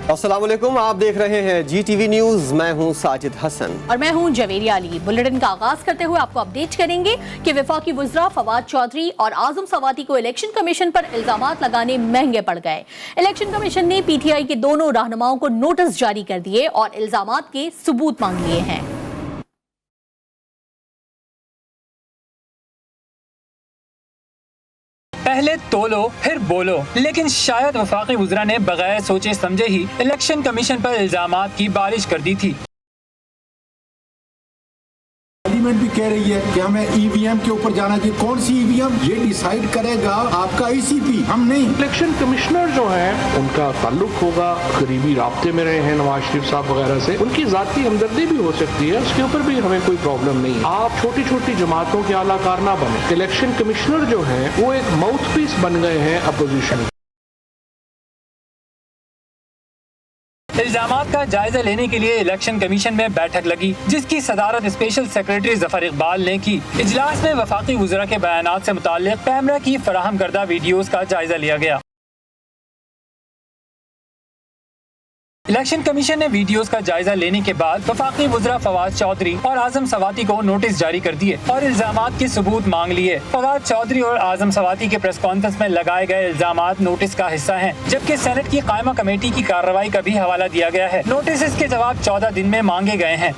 अस्सलाम वालेकुम, आप देख रहे हैं GTV न्यूज। मैं हूं साजिद हसन और मैं हूं जवेरिया अली। बुलेटिन का आगाज करते हुए आपको अपडेट करेंगे कि वफाकी वज़रा फवाद चौधरी और आजम सवाती को इलेक्शन कमीशन पर इल्जामात लगाने महंगे पड़ गए। इलेक्शन कमीशन ने PTI के दोनों रहनुमाओं को नोटिस जारी कर दिए और इल्जामात के सबूत मांग लिए हैं। पहले तोलो फिर बोलो, लेकिन शायद वफाकी वज़रा ने बगैर सोचे समझे ही इलेक्शन कमीशन पर इल्जामात की बारिश कर दी थी। पार्लियामेंट भी कह रही है कि हमें EVM के ऊपर जाना चाहिए। कौन सी EVM ये डिसाइड करेगा आपका ICP, हम नहीं। इलेक्शन कमिश्नर जो हैं उनका ताल्लुक होगा, करीबी राब्ते में रहे हैं नवाज शरीफ साहब वगैरह से, उनकी जाती हमदर्दी भी हो सकती है, उसके ऊपर भी हमें कोई प्रॉब्लम नहीं। आप छोटी छोटी जमातों के आलाकार ना बने। इलेक्शन कमिश्नर जो है वो एक माउथ पीस बन गए हैं अपोजिशन। इल्जामात का जायजा लेने के लिए इलेक्शन कमीशन में बैठक लगी, जिसकी सदारत स्पेशल सेक्रेटरी जफर इकबाल ने की। इजलास में वफाकी वज़रा के बयानात से मुताल्लिक कैमरा की फराहम करदा वीडियोस का जायजा लिया गया। इलेक्शन कमीशन ने वीडियोस का जायजा लेने के बाद वफाकी वज़रा फवाद चौधरी और आजम सवाती को नोटिस जारी कर दिए और इल्जामात के सबूत मांग लिए। फवाद चौधरी और आजम सवाती के प्रेस कॉन्फ्रेंस में लगाए गए इल्जामात नोटिस का हिस्सा हैं, जबकि सेनेट की कायमा कमेटी की कार्रवाई का भी हवाला दिया गया है। नोटिस के जवाब 14 दिन में मांगे गए हैं।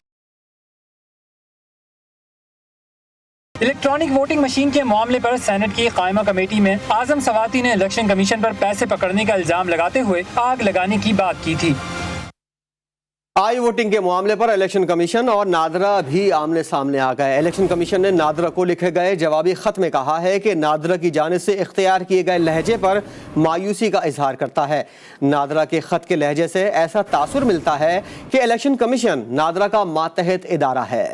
इलेक्ट्रॉनिक वोटिंग मशीन के मामले पर सेनेट की कायमा कमेटी में आजम सवाती ने इलेक्शन कमीशन पर पैसे पकड़ने का इल्जाम लगाते हुए आग लगाने की बात की थी। आई वोटिंग के मामले पर इलेक्शन कमीशन और नादरा भी आमने सामने आ गए। इलेक्शन कमीशन ने नादरा को लिखे गए जवाबी खत में कहा है कि नादरा की जानिब से इख्तियार किए गए लहजे पर मायूसी का इजहार करता है। नादरा के खत के लहजे से ऐसा तासुर मिलता है कि इलेक्शन कमीशन नादरा का मातहत इदारा है।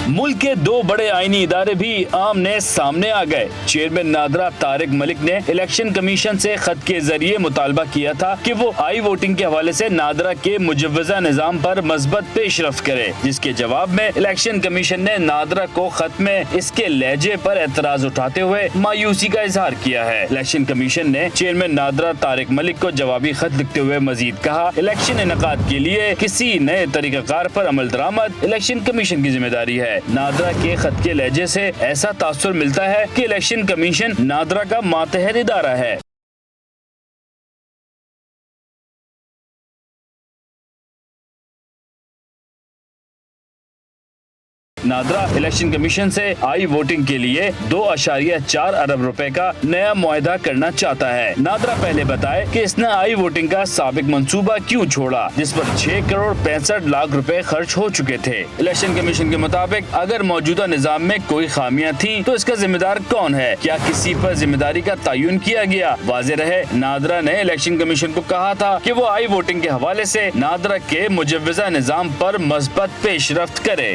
मुल्क के दो बड़े आईनी इदारे भी आमने सामने आ गए। चेयरमैन नादरा तारिक मलिक ने इलेक्शन कमीशन से खत के जरिए मुतालबा किया था कि वो आई वोटिंग के हवाले से नादरा के मुजव्वजा निजाम पर मस्बत पेशरफ्त करे, जिसके जवाब में इलेक्शन कमीशन ने नादरा को खत में इसके लहजे पर एतराज उठाते हुए मायूसी का इजहार किया है। इलेक्शन कमीशन ने चेयरमैन नादरा तारिक मलिक को जवाबी खत लिखते हुए मजीद कहा, इलेक्शन इनेकाद के लिए किसी नए तरीक़ाकार पर अमल दरामद इलेक्शन कमीशन की जिम्मेदारी है। नादरा के खत के लहजे से ऐसा तासुर मिलता है कि इलेक्शन कमीशन नादरा का मातहत इदारा है। नादरा इलेक्शन कमीशन से आई वोटिंग के लिए 2.4 अरब रुपए का नया मुआहदा करना चाहता है। नादरा पहले बताए कि इसने आई वोटिंग का साबिक मंसूबा क्यों छोड़ा, जिस पर 6 करोड़ 65 लाख रुपए खर्च हो चुके थे। इलेक्शन कमीशन के मुताबिक अगर मौजूदा निजाम में कोई खामियां थी तो इसका जिम्मेदार कौन है, क्या किसी पर जिम्मेदारी का तयन किया गया। वाज़ेह रहे, नादरा ने इलेक्शन कमीशन को कहा था कि वो आई वोटिंग के हवाले से नादरा के मुजव्वजा निजाम पर मस्बत पेशरफ्त करे।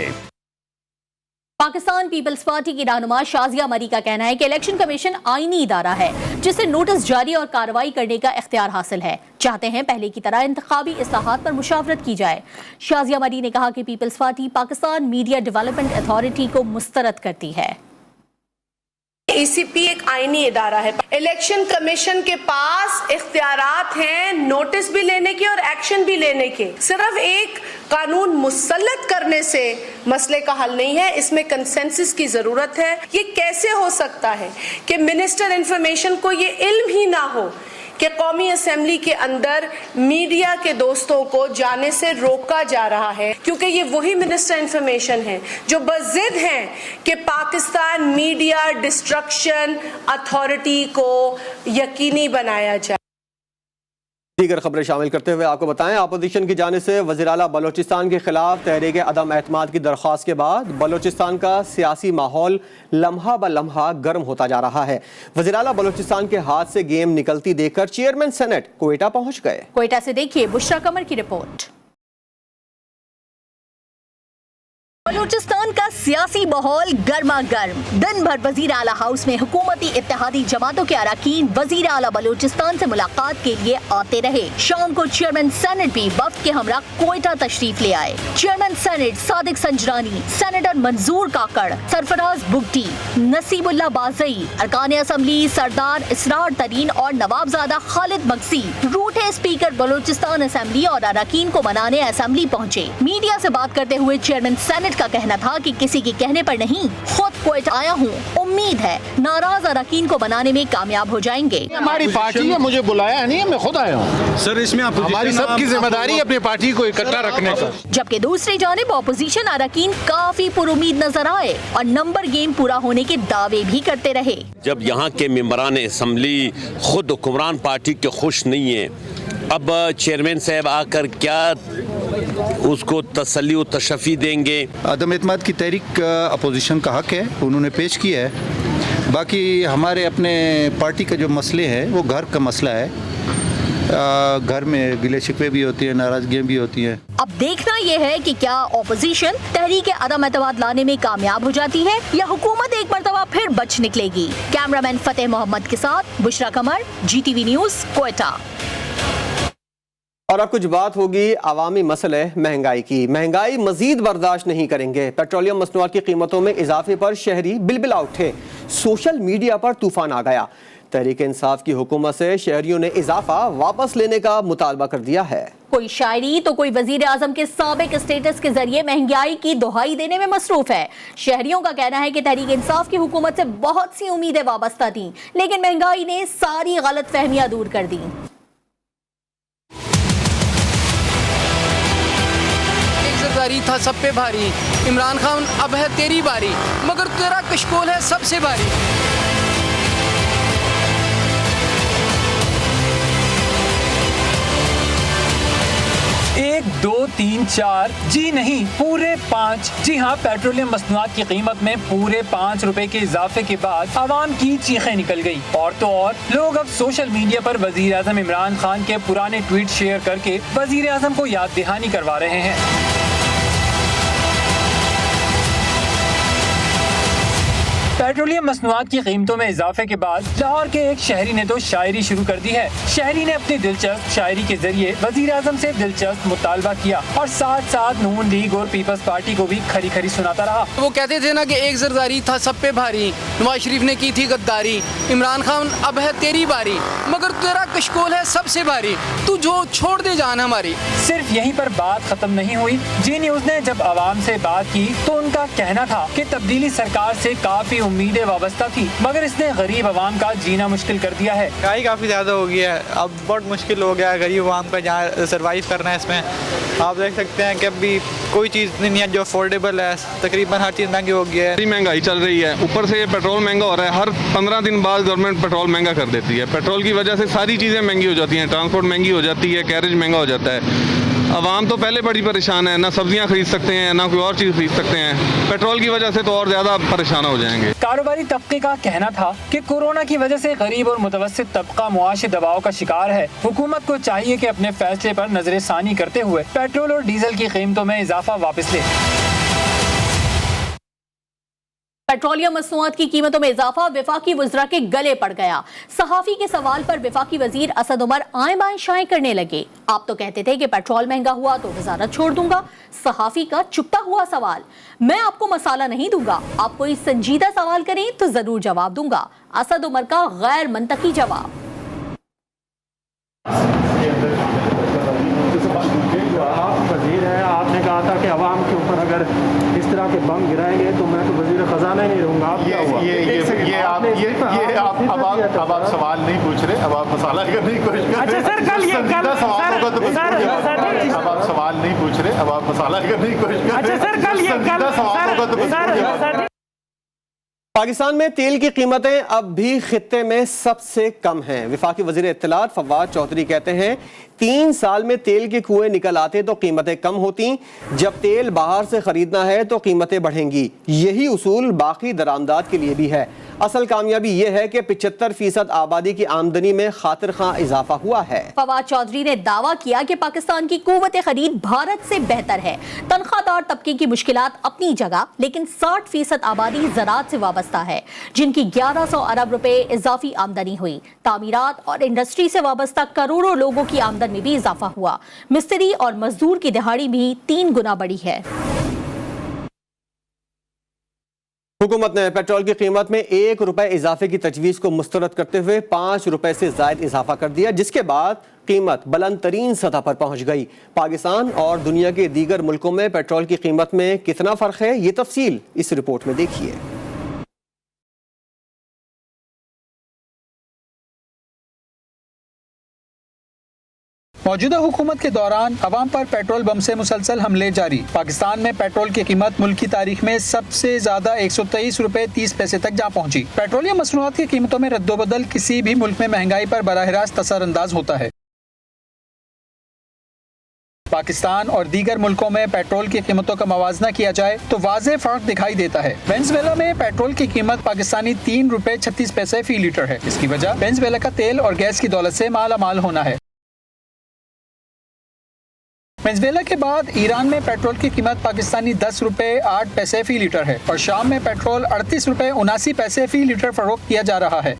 पाकिस्तान पीपल्स पार्टी की रहनुमा शाजिया मरी का कहना है कि इलेक्शन कमीशन आईनी इदारा है जिसे नोटिस जारी और कार्रवाई करने का इख्तियार हासिल है। चाहते हैं पहले की तरह इंतखाबी इस्लाहात पर मुशावरत की जाए। शाजिया मरी ने कहा कि people's party Pakistan media development authority को मुस्तरद करती है। ECP एक आईनी इदारा है। इलेक्शन कमीशन के पास इख्तियारात हैं नोटिस भी लेने के और एक्शन भी लेने के। सिर्फ एक कानून मुसल्लत करने से मसले का हल नहीं है, इसमें कंसेंसस की जरूरत है। ये कैसे हो सकता है कि मिनिस्टर इंफॉर्मेशन को ये इल्म ही ना हो कि कौमी असेंबली के अंदर मीडिया के दोस्तों को जाने से रोका जा रहा है, क्योंकि ये वही मिनिस्टर इंफॉर्मेशन है जो बज़िद हैं कि पाकिस्तान मीडिया डिस्ट्रक्शन अथॉरिटी को यकीनी बनाया जाए। दीगर खबरें शामिल करते हुए आपको बताएं, अपोजिशन की जानिब से वज़ीर-ए-आला बलोचिस्तान के खिलाफ तहरीक अदम एतमाद की दरख्वास्त के बाद बलोचिस्तान का सियासी माहौल लम्हा ब लम्हा गर्म होता जा रहा है। वज़ीर-ए-आला बलोचिस्तान के हाथ से गेम निकलती देखकर चेयरमैन सेनेट क्वेटा पहुंच गए। क्वेटा से देखिए बुशरा कमर की रिपोर्ट। बलूचिस्तान का सियासी माहौल गर्मा गर्म। दिन भर वजीर आला हाउस में हुकूमती इत्तेहादी जमातों के अरकान वजीर आला बलोचिस्तान से मुलाकात के लिए आते रहे। शाम को चेयरमैन सेनेट भी वफ्द के हमरा कोयटा तशरीफ ले आए। Chairman senate Sadiq Sanjrani, senator मंजूर काकड़, सरफराज बुगटी, नसीबुल्लाह बाजई, अरकान असम्बली सरदार इसरार तरीन और नवाबजादा खालिद मगसी रूठे स्पीकर बलोचिस्तान असम्बली और अरकान को मनाने असम्बली पहुँचे। मीडिया से बात करते हुए चेयरमैन सेनेट का कहना था कि किसी के कहने पर नहीं, खुद कोयटा आया हूँ। उम्मीद है नाराज अरकान को मनाने में कामयाब हो जाएंगे। हमारी पार्टी ने मुझे बुलाया नहीं, मैं खुद आया हूँ सर। इसमें हमारी सबकी जिम्मेदारी है अपनी पार्टी को इकट्ठा रखने का। जबकि दूसरी जानिब ऑपोजिशन अरकान काफी पुरुमीद नजर आए और नंबर गेम पूरा होने के दावे भी करते रहे। जब यहाँ के मेंबरान असम्बली खुद हुक्मरान पार्टी के खुश नहीं है, अब चेयरमैन साहब आकर क्या उसको तसल्ली व तशफ़ी देंगे? अदम एतमाद की तहरीक अपोजिशन का हक है, उन्होंने पेश किया है। बाकी हमारे अपने पार्टी का जो मसले हैं वो घर का मसला है। घर में गिले शिकवे भी होती है, नाराजगियाँ भी होती हैं। अब देखना यह है कि क्या ऑपोजिशन तहरीक अदम एतमाद लाने में कामयाब हो जाती है या हुकूमत एक मरतबा फिर बच निकलेगी। कैमरामैन फतेह मोहम्मद के साथ बुशरा कमर, GTV न्यूज़, कोयटा। और अब कुछ बात होगी अवामी मसले महंगाई की। महंगाई मजीद बर्दाश्त नहीं करेंगे। पेट्रोलियम मसनूआत की कीमतों में इजाफे पर शहरी बिलबिला उठे। सोशल मीडिया पर तूफान आ गया। तहरीक इंसाफ की हुकूमत से शहरियों ने इजाफा वापस लेने का मुतालबा कर दिया है। कोई शायरी तो कोई वजीर आजम के साबिक स्टेटस के जरिए महंगाई की दुहाई देने में मसरूफ है। शहरियों का कहना है कि तहरीक इंसाफ की हुकूमत से बहुत सी उम्मीदें वाबस्ता थीं, लेकिन महंगाई ने सारी गलत फहमियां दूर कर दी। था सब पे भारी, इमरान खान अब है तेरी बारी, मगर तेरा कशकोल है सबसे भारी। 1, 2, 3, 4 जी नहीं पूरे 5। जी हाँ, पेट्रोलियम मसनूआत की कीमत में पूरे 5 रुपए के इजाफे के बाद आवाम की चीखें निकल गई। और तो और लोग अब सोशल मीडिया पर वजीर आजम इमरान खान के पुराने ट्वीट शेयर करके वजीर आजम को याद दहानी करवा रहे हैं। पेट्रोलियम मसनूआत की कीमतों में इजाफे के बाद लाहौर के एक शहरी ने तो शायरी शुरू कर दी है। शहरी ने अपनी दिलचस्प शायरी के जरिए वजीर आजम से दिलचस्प मुतालबा किया और साथ साथ नून लीग और पीपल्स पार्टी को भी खरी खरी सुनाता रहा। वो कहते थे ना कि एक जरदारी था सब पे भारी, नवाज शरीफ ने की थी गद्दारी, इमरान खान अब है तेरी बारी, मगर तेरा कशकोल है सबसे भारी, तू जो छोड़ दे जान हमारी। सिर्फ यहीं पर बात खत्म नहीं हुई। जी न्यूज ने जब आवाम से बात की तो उनका कहना था कि तब्दीली सरकार से काफी उम्मीदें वाबस्ता थी, मगर इसने गरीब आवाम का जीना मुश्किल कर दिया है। महंगाई काफ़ी ज़्यादा हो गई है, अब बहुत मुश्किल हो गया है गरीब आवाम का जहाँ सर्वाइव करना है। इसमें आप देख सकते हैं कि अभी कोई चीज़ नहीं है जो अफोर्डेबल है, तकरीबन हर चीज़ महंगी हो गई है। महंगाई चल रही है, ऊपर से ये पेट्रोल महंगा हो रहा है। हर 15 दिन बाद गवर्नमेंट पेट्रोल महंगा कर देती है। पेट्रोल की वजह से सारी चीज़ें महंगी हो जाती हैं, ट्रांसपोर्ट महंगी हो जाती है, कैरेज महंगा हो जाता है। आवाम तो पहले बड़ी परेशान है, ना सब्जियां खरीद सकते हैं ना कोई और चीज़ खरीद सकते हैं। पेट्रोल की वजह से तो और ज़्यादा परेशान हो जाएंगे। कारोबारी तबके का कहना था कि कोरोना की वजह से गरीब और मुतवस्सित तबका मुआशी दबाव का शिकार है। हुकूमत को चाहिए कि अपने फैसले पर नजरसानी करते हुए पेट्रोल और डीजल की कीमतों में इजाफा वापस ले। पेट्रोलियम मसनूआत की कीमतों में इजाफा वफाकी वज़रा के गले पड़ गया। सहाफी के सवाल पर वफाकी वजीर असद उमर आए बाएं शाएं करने लगे। आप तो कहते थे कि पेट्रोल महंगा हुआ तो वजारत छोड़ दूंगा। सहाफी का चुपता हुआ सवाल, मैं आपको मसाला नहीं दूंगा, आप कोई संजीदा सवाल करें तो जरूर जवाब दूंगा। असद उमर का गैर मंतकी जवाब। आप वजीर हैं, आपने कहा था कि अवाम के ऊपर अगर इस तरह के बम गिराएंगे तो मैं तो वजीर खजाना ही नहीं रहूंगा। आप क्या हुआ? अब आप सवाल नहीं पूछ रहे, अब आप मसाला करने की कोशिश कर रहे हैं। अच्छा सर, कल ये सवाल होगा तो अब आप सवाल नहीं पूछ रहे, अब आप मसाला करने की कोशिश कर रहे हैं। अच्छा सर, कल ये सवाल होगा तो पाकिस्तान में तेल की कीमतें अब भी खित्ते में सबसे कम हैं। वफाकी वजीर इत्तलात फवाद चौधरी कहते हैं 3 साल में तेल के कुएं निकल आते तो कीमतें कम होती, जब तेल बाहर से खरीदना है तो कीमतें बढ़ेंगी। यही उसूल बाकी दरामदाद के लिए भी है। असल कामयाबी यह है कि 75% आबादी की आमदनी में खातिर खां इजाफा हुआ है। फवाद चौधरी ने दावा किया कि पाकिस्तान की कुव्वत खरीद भारत से बेहतर है। तनख्वाहदार तबके की मुश्किलात अपनी जगह, लेकिन 60% आबादी ज़राअत से वाबस्ता है, जिनकी 1100 अरब रुपए इजाफी आमदनी हुई। तामीरात और इंडस्ट्री से वाबस्ता करोड़ों लोगों की आमदनी में भी इजाफा हुआ। मिस्त्री और मजदूर की दिहाड़ी भी 3 गुना बढ़ी है। हुकूमत ने पेट्रोल की कीमत में 1 रुपए इजाफे की तजवीज़ को मुस्तरद करते हुए 5 रुपए से ज़ायद इजाफा कर दिया, जिसके बाद कीमत बुलंद तरीन सतह पर पहुंच गई। पाकिस्तान और दुनिया के दीगर मुल्कों में पेट्रोल की कीमत में कितना फ़र्क है, ये तफसील इस रिपोर्ट में देखिए। मौजूदा हुकूमत के दौरान अवाम पर पेट्रोल बम से मुसलसल हमले जारी। पाकिस्तान में पेट्रोल की कीमत मुल्क की तारीख में सबसे ज्यादा 123 रुपए 30 पैसे तक जा पहुंची। पेट्रोलियम मसनूआत की कीमतों में रद्दोबदल किसी भी मुल्क में महंगाई पर बराह रास्त असरअंदाज होता है। पाकिस्तान और दीगर मुल्कों में पेट्रोल की कीमतों का मवाजना किया जाए तो वाज़ेह फर्क दिखाई देता है। वेनेजुएला में पेट्रोल की कीमत पाकिस्तानी 3 रुपए 36 पैसे फी लीटर है। इसकी वजह वेनेजुएला का तेल और गैस की दौलत से माला माल होना है। वेनेजुएला के बाद ईरान में पेट्रोल की कीमत पाकिस्तानी 10 रुपए 8 पैसे फी लीटर है और शाम में पेट्रोल 38 रुपए 79 पैसे फी लीटर फरोख्त किया जा रहा है।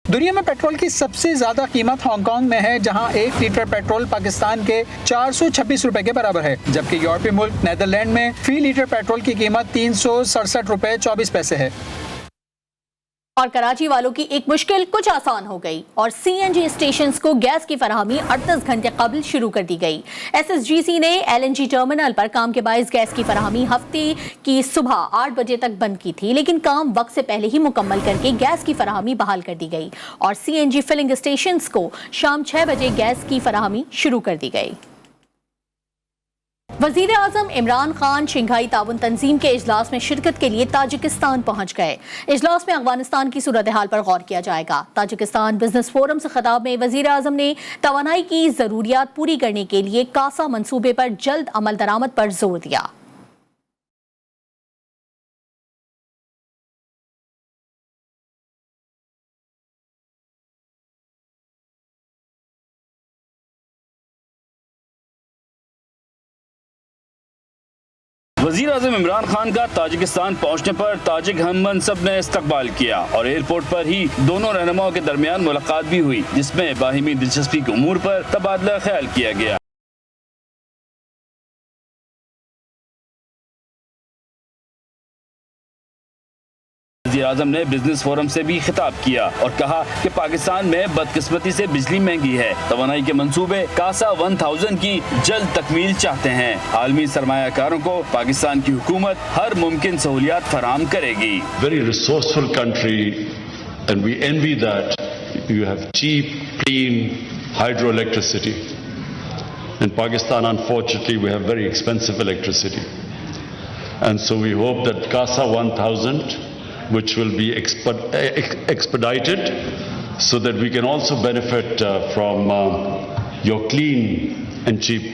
दुनिया में पेट्रोल की सबसे ज्यादा कीमत हांगकांग में है, जहां 1 लीटर पेट्रोल पाकिस्तान के 426 रुपए के बराबर है, जबकि यूरोपीय मुल्क नेदरलैंड में फी लीटर पेट्रोल की कीमत 367 रुपए 24 पैसे है। और कराची वालों की एक मुश्किल कुछ आसान हो गई और सीएनजी स्टेशंस को गैस की फराहमी 38 घंटे कबल शुरू कर दी गई। एसएसजीसी ने एलएनजी टर्मिनल पर काम के बायस गैस की फराहमी हफ्ते की सुबह 8 बजे तक बंद की थी, लेकिन काम वक्त से पहले ही मुकम्मल करके गैस की फराहमी बहाल कर दी गई और सीएनजी फिलिंग स्टेशंस को शाम 6 बजे गैस की फराहमी शुरू कर दी गई। वज़ीर आज़म इमरान खान शंघाई ताउन तंजीम के इजलास में शिरकत के लिए ताजिकिस्तान पहुंच गए। इजलास में अफगानिस्तान की सूरत हाल पर गौर किया जाएगा। ताजिकिस्तान बिजनेस फोरम से खिताब में वज़ीर आज़म ने तवानाई की ज़रूरियात पूरी करने के लिए कासा मंसूबे पर जल्द अमल दरामद पर जोर दिया। वज़ीर आज़म इमरान खान का ताजिकिस्तान पहुंचने पर ताजिक हम मनसब ने इस्तकबाल किया और एयरपोर्ट पर ही दोनों रहनुमाओं के दरमियान मुलाकात भी हुई, जिसमें बाहिमी दिलचस्पी के उमूर पर तबादला ख्याल किया गया। वज़ीर आज़म ने बिजनेस फोरम से भी खिताब किया और कहा कि पाकिस्तान में बदकिस्मती से बिजली महंगी है। तवानाई के मंसूबे कासा 1000 की जल्द तकमील चाहते हैं। आलमी सरमायाकारों को पाकिस्तान की हुकूमत हर मुमकिन सहूलियात फराहम करेगी। Very resourceful country and we envy that you have cheap, clean hydroelectricity. In Pakistan, unfortunately, we have very expensive electricity. And so we hope that CASA 1000, which will be expedited so that we can also benefit from your clean and cheap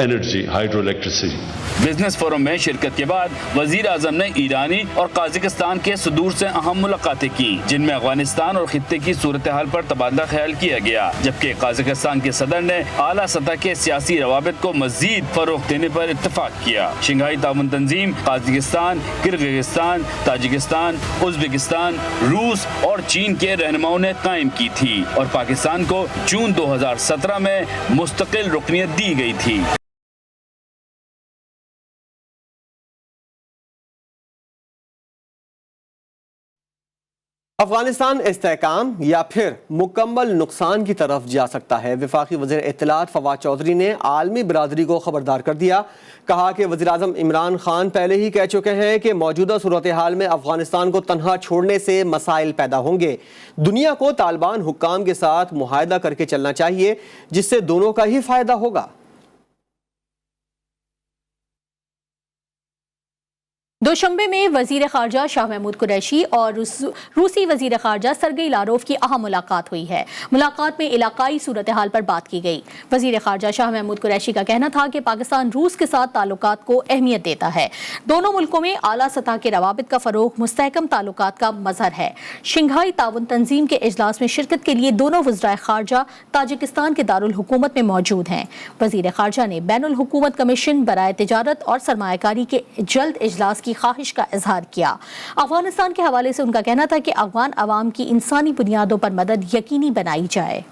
energy, hydroelectricity. Business forum में शिरकत के बाद वजीर आजम ने ईरानी और काजिकिस्तान के सदूर से अहम मुलाकातें की, जिनमें अफगानिस्तान और खित्ते की सूरत हाल पर तबादला ख्याल किया गया, जबकि काजिकिस्तान के सदर ने आला सतह के सियासी रवाबित को मजीद फरोग देने पर इत्तफाक किया। शंघाई ताउन तंजीम काजिकिस्तान, किर्गिस्तान, ताजिकिस्तान, उज्बेकिस्तान, रूस और चीन के रहनुमाओं ने कायम की थी और पाकिस्तान को जून 2017 में मुस्तकिल रुकनियत दी गई थी। अफगानिस्तान इस्तेहकाम या फिर मुकम्मल नुकसान की तरफ जा सकता है। वफाकी वज़ीर इत्तलात फवाद चौधरी ने आलमी बरादरी को खबरदार कर दिया। कहा कि वज़ीर आज़म इमरान खान पहले ही कह चुके हैं कि मौजूदा सूरत हाल में अफगानिस्तान को तन्हा छोड़ने से मसाइल पैदा होंगे। दुनिया को तालिबान हुक्काम के साथ मुआहदा करके चलना चाहिए, जिससे दोनों का ही फायदा होगा। दोशंबे में वजीर खारजा शाह महमूद कुरैशी और रूसी वजीर खारजा सरगई लारोव की अहम मुलाकात हुई है। मुलाकात में इलाकाई सूरत हाल पर बात की गई। वजीर खारजा शाह महमूद कुरैशी का कहना था कि पाकिस्तान रूस के साथ ताल्लुकात को अहमियत देता है। दोनों मुल्कों में आला सतह के रवाबित का फरोग मुस्तहकम ताल्लुकात का मजहर है। शंघाई ताउन तंजीम के इजलास में शिरकत के लिए दोनों वज़राए खारजा ताजिकिस्तान के दारुल हुकूमत में मौजूद हैं। वजीर खारजा ने बैनुल हुकूमत कमीशन बराए तिजारत और सरमायाकारी के जल्द इजलास की ख्वाहिश का इजहार किया। अफगानिस्तान के हवाले से उनका कहना था कि अफगान अवाम की इंसानी बुनियादों पर मदद यकीनी बनाई जाए।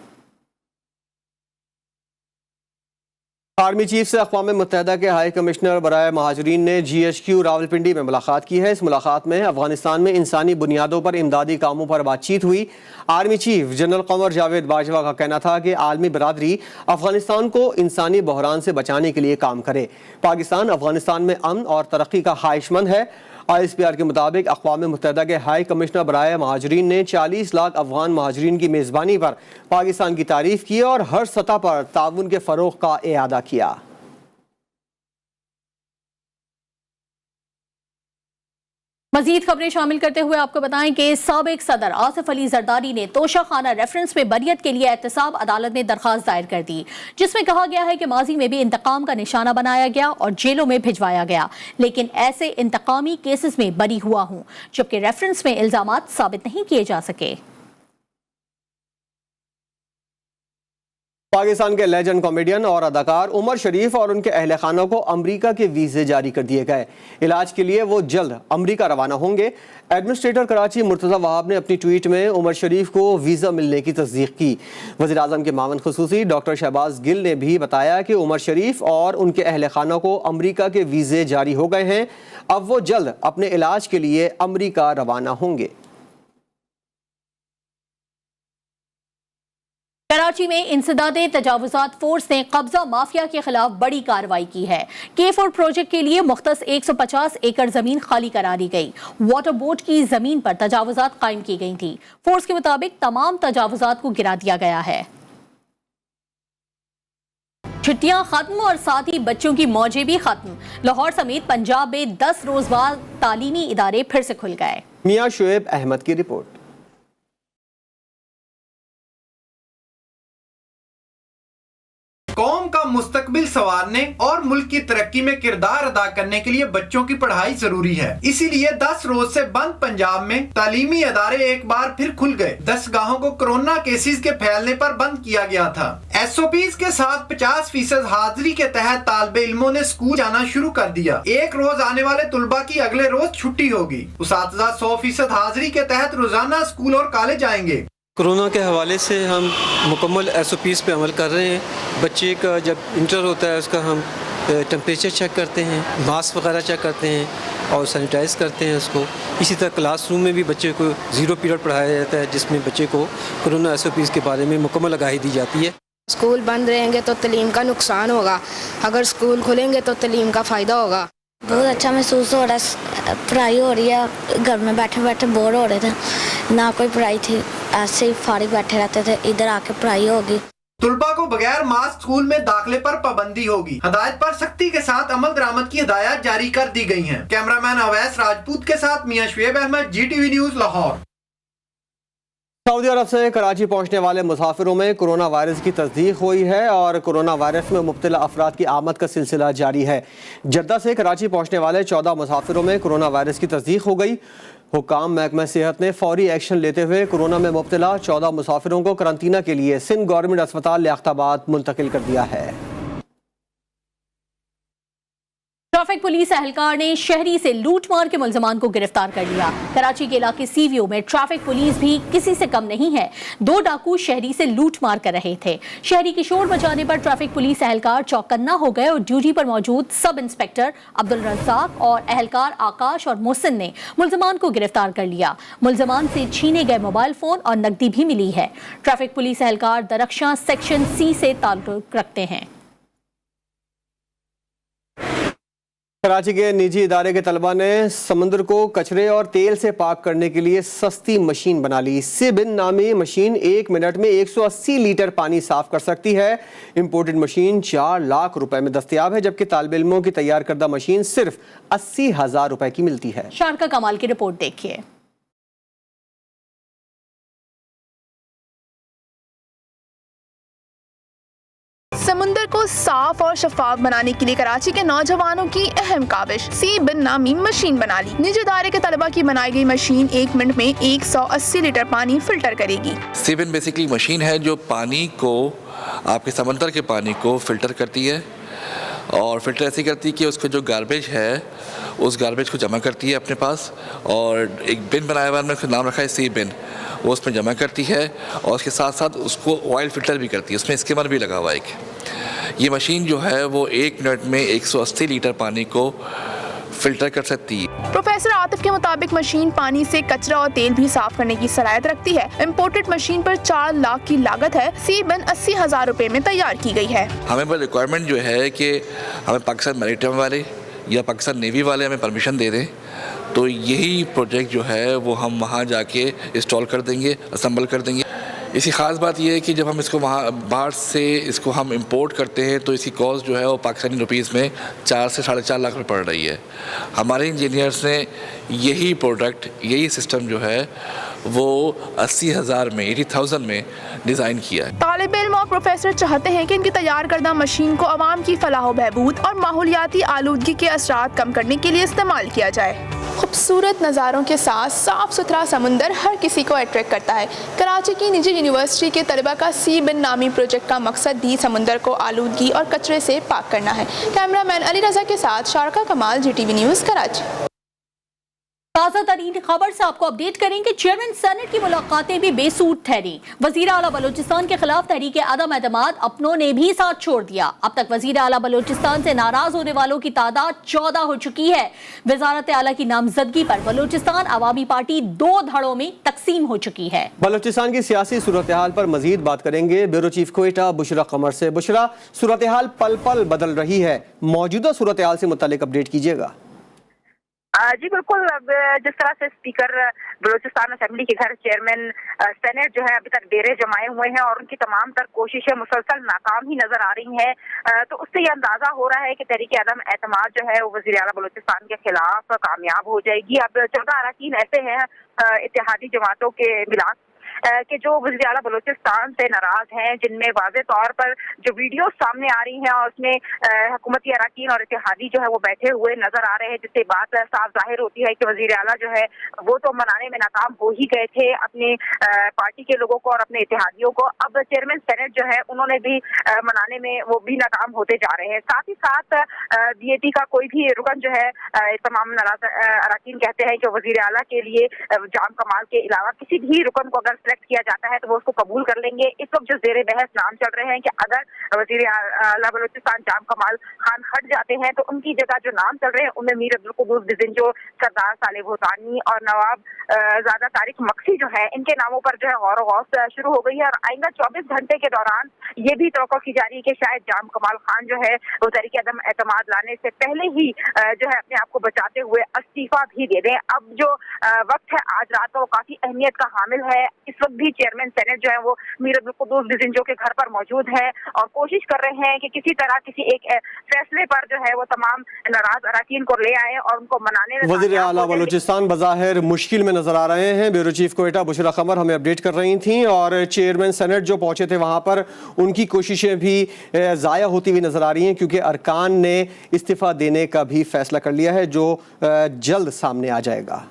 आर्मी चीफ से अक़वाम मुत्तहिदा के हाई कमिश्नर बराए महाजरीन ने GHQ रावलपिंडी में मुलाकात की है। इस मुलाकात में अफगानिस्तान में इंसानी बुनियादों पर इमदादी कामों पर बातचीत हुई। Army chief general Qamar Javed Bajwa का कहना था कि आलमी बरादरी अफगानिस्तान को इंसानी बहरान से बचाने के लिए काम करे। पाकिस्तान अफगानिस्तान में अमन और तरक्की का ख्वाहिशमंद है। ISPR के मुताबिक अक़वाम मुत्तहिदा के हाई कमिश्नर बराए महाजरीन ने 40 लाख अफगान महाजरीन की मेज़बानी पर पाकिस्तान की तारीफ की और हर सतह पर ताउन के फ़रोग़ का इआदा किया। मजीद खबरें शामिल करते हुए आपको बताएं कि साबिक सदर आसिफ अली जरदारी ने तोशाखाना रेफरेंस में बरियत के लिए एहतसाब अदालत में दरखास्त दायर कर दी, जिसमें कहा गया है कि माजी में भी इंतकाम का निशाना बनाया गया और जेलों में भिजवाया गया, लेकिन ऐसे इंतकामी केसेस में बरी हुआ हूं, जबकि रेफरेंस में इल्जामात साबित नहीं किए जा सके। पाकिस्तान के लेजेंड कॉमेडियन और अदाकार उमर शरीफ और उनके अहल खाना को अमरीका के वीज़े जारी कर दिए गए। इलाज के लिए वो जल्द अमरीका रवाना होंगे। एडमिनिस्ट्रेटर कराची मुर्तज़ा वहाब ने अपनी ट्वीट में उमर शरीफ को वीज़ा मिलने की तस्दीक की। वज़ीर आज़म के मावन खुसूसी डॉक्टर शहबाज गिल ने भी बताया कि उमर शरीफ और उनके अहल खाना को अमरीका के वीज़े जारी हो गए हैं। अब वो जल्द अपने इलाज के लिए अमरीका रवाना होंगे। कराची में इंसदादे तजावुजात फोर्स ने कब्जा माफिया के खिलाफ बड़ी कार्रवाई की है। K4 प्रोजेक्ट के लिए मुख्तस 150 एकड़ जमीन खाली करा दी गई। वाटर बोर्ड की जमीन पर तजावुजात कायम की गई थी। फोर्स के मुताबिक तमाम तजावुजात को गिरा दिया गया है। छुट्टियां खत्म और साथ ही बच्चों की मौजें भी खत्म। लाहौर समेत पंजाब में 10 रोज बाद तालीमी इदारे फिर से खुल गए। मियां शुएब अहमद की रिपोर्ट। कौम का मुस्तकबिल संवारने और मुल्क की तरक्की में किरदार अदा करने के लिए बच्चों की पढ़ाई जरूरी है। इसीलिए 10 रोज से बंद पंजाब में तालीमी अदारे एक बार फिर खुल गए। 10 गांवों को कोरोना केसेस के फैलने पर बंद किया गया था। SOPs के साथ 50% हाजिरी के तहत तालिबे इल्मों ने स्कूल जाना शुरू कर दिया। एक रोज आने वाले तुलबा की अगले रोज छुट्टी होगी। उस्ताद 100% हाजिरी के तहत रोजाना स्कूल और कॉलेज आएंगे। कोरोना के हवाले से हम मुकम्मल SOPs पे अमल कर रहे हैं। बच्चे का जब इंटर होता है उसका हम टेम्परेचर चेक करते हैं, मास्क वगैरह चेक करते हैं और सैनिटाइज़ करते हैं उसको। इसी तरह क्लासरूम में भी बच्चे को 0 पीरियड पढ़ाया जाता है, जिसमें बच्चे को कोरोना SOPs के बारे में मुकम्मल आगाही दी जाती है। स्कूल बंद रहेंगे तो तालीम का नुकसान होगा, अगर स्कूल खुलेंगे तो तालीम का फ़ायदा होगा। बहुत अच्छा महसूस हो रहा है, पढ़ाई हो रही है। घर में बैठे बैठे बोर हो रहे थे, ना कोई पढ़ाई थी, ऐसे ही फारिग बैठे रहते थे। इधर आके पढ़ाई होगी। तुलबा को बगैर मास्क स्कूल में दाखिले पर पाबंदी होगी। हदायत पर सख्ती के साथ अमल दरामद की हिदायत जारी कर दी गई हैं। कैमरामैन अवैस राजपूत के साथ Mian Shoaib Ahmed, GTV news Lahore. Saudi Arabia से कराची पहुंचने वाले मुसाफिरों में कोरोना वायरस की तस्दीक हुई है और कोरोना वायरस में मुब्तला अफराद की आमद का सिलसिला जारी है। जद्दा से कराची पहुंचने वाले 14 मुसाफिरों में कोरोना वायरस की तस्दीक हो गई। हुकाम महकमा सेहत ने फौरी एक्शन लेते हुए कोरोना में मुब्तला 14 मुसाफिरों को करंतना के लिए सिंध गवर्नमेंट अस्पताल लियाकताबाद मुंतकिल कर दिया है। ट्रैफिक पुलिस एहलकार ने शहरी से लूटमार के मुल्जिमान को गिरफ्तार कर लिया। कराची के इलाके सीवीओ में ट्रैफिक पुलिस भी किसी से कम नहीं है। 2 डाकू शहरी से लूटमार कर रहे थे। शहरी की शोर मचाने पर ट्रैफिक पुलिस एहलकार चौकन्ना हो गए और ड्यूटी पर मौजूद सब इंस्पेक्टर अब्दुल रज़ाक और एहलकार आकाश और मोहसिन ने मुल्जिमान को गिरफ्तार कर लिया। मुल्जिमान से छीने गए मोबाइल फोन और नकदी भी मिली है। ट्रैफिक पुलिस एहलकार दरख्शां सेक्शन C से ताल्लुक रखते हैं। कराची के निजी इदारे के तलबा ने समुद्र को कचरे और तेल से पाक करने के लिए सस्ती मशीन बना ली। सीबिन नामी मशीन 1 मिनट में 180 लीटर पानी साफ कर सकती है। इंपोर्टेड मशीन 4 लाख रुपए में दस्तयाब है, जबकि तालिब इल्मों की तैयार करदा मशीन सिर्फ 80,000 रुपए की मिलती है। शारका कमाल की रिपोर्ट देखिए। समुंदर को साफ और शफाफ बनाने के लिए कराची के नौजवानों की अहम काविश सीबिन नामी मशीन बना ली। निजी इदारे के तलबा की बनाई गई मशीन 1 मिनट में 180 लीटर पानी फिल्टर करेगी। सीबिन बेसिकली मशीन है जो पानी को, आपके समंदर के पानी को फिल्टर करती है, और फिल्टर ऐसी करती है कि उसको जो गार्बेज है उस गार्बेज को जमा करती है अपने पास, और एक बिन बनाया हुआ है, उसका नाम रखा है सी बिन, वो उसमें जमा करती है, और उसके साथ साथ उसको ऑयल फिल्टर भी करती है, उसमें स्किमर भी लगा हुआ है एक। ये मशीन जो है वो 1 मिनट में 180 लीटर पानी को फिल्टर कर सकती है। प्रोफेसर आतिफ के मुताबिक मशीन पानी से कचरा और तेल भी साफ करने की सलाहियत रखती है। इम्पोर्टेड मशीन पर 4 लाख की लागत है। सीबिन 80,000 रुपए में तैयार की गई है। हमें बस रिक्वायरमेंट जो है कि हमें पाकिस्तान मैरीटाइम वाले या पाकिस्तान नेवी वाले हमें परमिशन दे दें, तो यही प्रोजेक्ट जो है वो हम वहाँ जाके इंस्टॉल कर देंगे, असेंबल कर देंगे। इसकी ख़ास बात यह है कि जब हम इसको वहाँ बाहर से इसको हम इंपोर्ट करते हैं तो इसकी कॉस्ट जो है वो पाकिस्तानी रुपीस में 4 से 4.5 लाख रुपये पड़ रही है। हमारे इंजीनियर्स ने यही प्रोडक्ट, यही सिस्टम जो है वो 80,000 में 80,000 में डिज़ाइन किया है। तालिब इल्म और प्रोफेसर चाहते हैं कि इनकी तैयार करदा मशीन को आवाम की फलाह बहबूद और माहौलियाती आलूदगी के असरात कम करने के लिए इस्तेमाल किया जाए। खूबसूरत नज़ारों के साथ साफ सुथरा समुंदर हर किसी को अट्रैक्ट करता है। कराची की निजी यूनिवर्सिटी के तलबा का सीबिन नामी प्रोजेक्ट का मकसद भी समुंदर को आलूदगी और कचरे से पाक करना है। कैमरामैन अली रजा के साथ शारका कमाल, GTV न्यूज़, कराची। ताज़ा तरीन खबर से आपको अपडेट करेंगे। चेयरमैन सेनेट की मुलाकातें भी बेसूद ठहरी। वज़ीर आला बलोचिस्तान के खिलाफ तहरीक अदम एतमाद अपनों ने भी साथ छोड़ दिया। अब तक वज़ीर आला बलोचिस्तान से नाराज होने वालों की तादाद 14 हो चुकी है। वज़ारत आला की नामजदगी पर बलोचिस्तान अवामी पार्टी 2 धड़ों में तकसीम हो चुकी है। बलोचिस्तान की सियासी सूरत हाल पर मजीद बात करेंगे ब्यूरो चीफ क्वेटा बुशरा कमर से। बुशरा, सूरत हाल पल पल बदल रही है, मौजूदा सूरत हाल से मुतालिक अपडेट कीजिएगा। जी बिल्कुल, जिस तरह से स्पीकर बलूचिस्तान असेंबली के घर चेयरमैन सेनेट जो है अभी तक डेरे जमाए हुए हैं और उनकी तमाम तर कोशिशें मुसलसल नाकाम ही नजर आ रही हैं, तो उससे ये अंदाजा हो रहा है कि तहरीक अदम एतमाद जो है वो वज़ीर आला बलूचिस्तान के खिलाफ कामयाब हो जाएगी। अब 14 अरकान ऐसे हैं इत्तेहादी जमातों के मिलाक कि जो वज़ीर आला बलूचिस्तान से नाराज हैं, जिनमें वाज़े तौर पर जो वीडियो सामने आ रही हैं और उसमें हुकूमती अरकान और इत्तेहादी जो है वो बैठे हुए नजर आ रहे हैं, जिससे बात साफ जाहिर होती है कि वज़ीर आला जो है वो तो मनाने में नाकाम हो ही गए थे अपने पार्टी के लोगों को और अपने इत्तेहादियों को। अब चेयरमैन सेनेट जो है उन्होंने भी मनाने में वो भी नाकाम होते जा रहे हैं। साथ ही साथ BAT का कोई भी रुकन जो है, तमाम नाराज अरकान कहते हैं कि वज़ीर आला के लिए जाम कमाल के अलावा किसी भी रुकन को अगर सेलेक्ट किया जाता है तो वो उसको कबूल कर लेंगे। इस वक्त जो ज़ेरे बहस नाम चल रहे हैं कि अगर वज़ीर आला बलूचिस्तान जाम कमाल खान हट जाते हैं तो उनकी जगह जो नाम चल रहे हैं उनमें मीर अब्दुल कुद्दूस बिज़िंजो, सरदार साले भूतानी और नवाब ज़ादा तारिक मक्सी जो है, इनके नामों पर जो है गौर गौस शुरू हो गई है। और आइंदा 24 घंटे के दौरान ये भी तवक्को की जा रही है कि शायद जाम कमाल खान जो है वो तहरीक अदम एतमाद लाने से पहले ही जो है अपने आप को बचाते हुए इस्तीफा भी दे दें। अब जो वक्त है आज रात का वो काफी अहमियत का हामिल है। इस वक्त भी चेयरमैन सेनेट जो है वो मीर अब्दुल कुद्दूस बिज़िंजो के घर पर मौजूद है और कोशिश कर रहे हैं कि किसी तरह किसी एक फैसले पर जो है वो तमाम नाराज अरकान को ले आए और उनको मनाने में। वज़ीर आला बलूचिस्तान बज़ाहिर मुश्किल में नजर आ रहे हैं। ब्यूरो चीफ क्वेटा बुशरा कमर हमें अपडेट कर रही थी और चेयरमैन सेनेट जो पहुंचे थे वहां पर उनकी कोशिशें भी ज़ाया होती हुई नजर आ रही हैं, क्योंकि अरकान ने इस्तीफा देने का भी फैसला कर लिया है जो जल्द सामने आ जाएगा।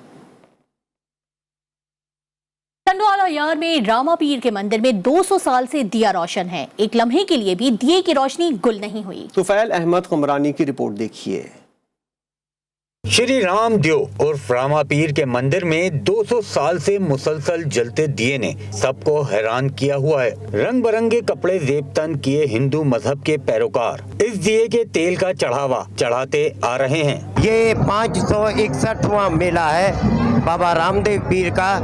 टंडवाला यार में रामा पीर के मंदिर में 200 साल से दिया रोशन है। एक लम्हे के लिए भी दिए की रोशनी गुल नहीं हुई। तुफैल अहमद कुमरानी की रिपोर्ट देखिए। श्री राम देव उर्फ रामा पीर के मंदिर में 200 साल से मुसलसल जलते दिए ने सबको हैरान किया हुआ है। रंग बिरंगे कपड़े जेब तन किए हिंदू मजहब के पैरोकार इस दिए के तेल का चढ़ावा चढ़ाते आ रहे हैं। ये 561वां मेला है बाबा रामदेव पीर का,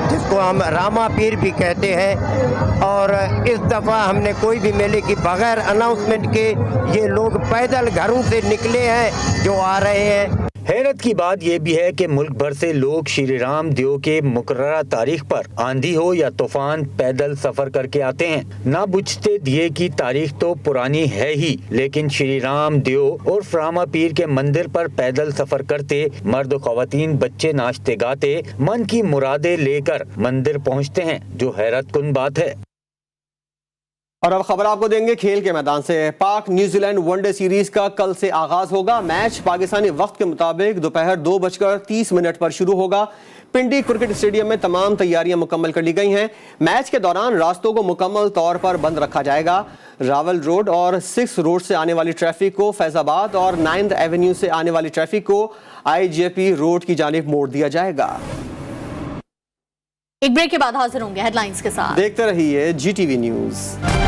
जिसको हम रामा पीर भी कहते हैं। और इस दफा हमने कोई भी मेले की बगैर अनाउंसमेंट के ये लोग पैदल घरों से निकले हैं जो आ रहे हैं। हैरत की बात यह भी है कि मुल्क भर से लोग श्री राम देव के मुकर्ररा तारीख पर आंधी हो या तूफान पैदल सफर करके आते हैं। ना बुझते दिए की तारीख तो पुरानी है ही, लेकिन श्री राम देव और रामा पीर के मंदिर पर पैदल सफर करते मर्द ख्वातीन बच्चे नाचते गाते मन की मुरादें लेकर मंदिर पहुँचते हैं, जो हैरत कुन बात है। और अब खबर आपको देंगे खेल के मैदान से। पाक न्यूजीलैंड वनडे सीरीज का कल से आगाज होगा। मैच पाकिस्तानी वक्त के मुताबिक दोपहर 2:30 पर शुरू होगा। पिंडी क्रिकेट स्टेडियम में तमाम तैयारियां मुकम्मल कर ली गई हैं। मैच के दौरान रास्तों को मुकम्मल तौर पर बंद रखा जाएगा। रावल रोड और 6 रोड से आने वाली ट्रैफिक को फैजाबाद और 9th एवेन्यू से आने वाली ट्रैफिक को IJP रोड की जानिब मोड़ दिया जाएगा। एक ब्रेक के बाद हाजिर होंगे हेडलाइंस के साथ। देखते रहिए GTV न्यूज।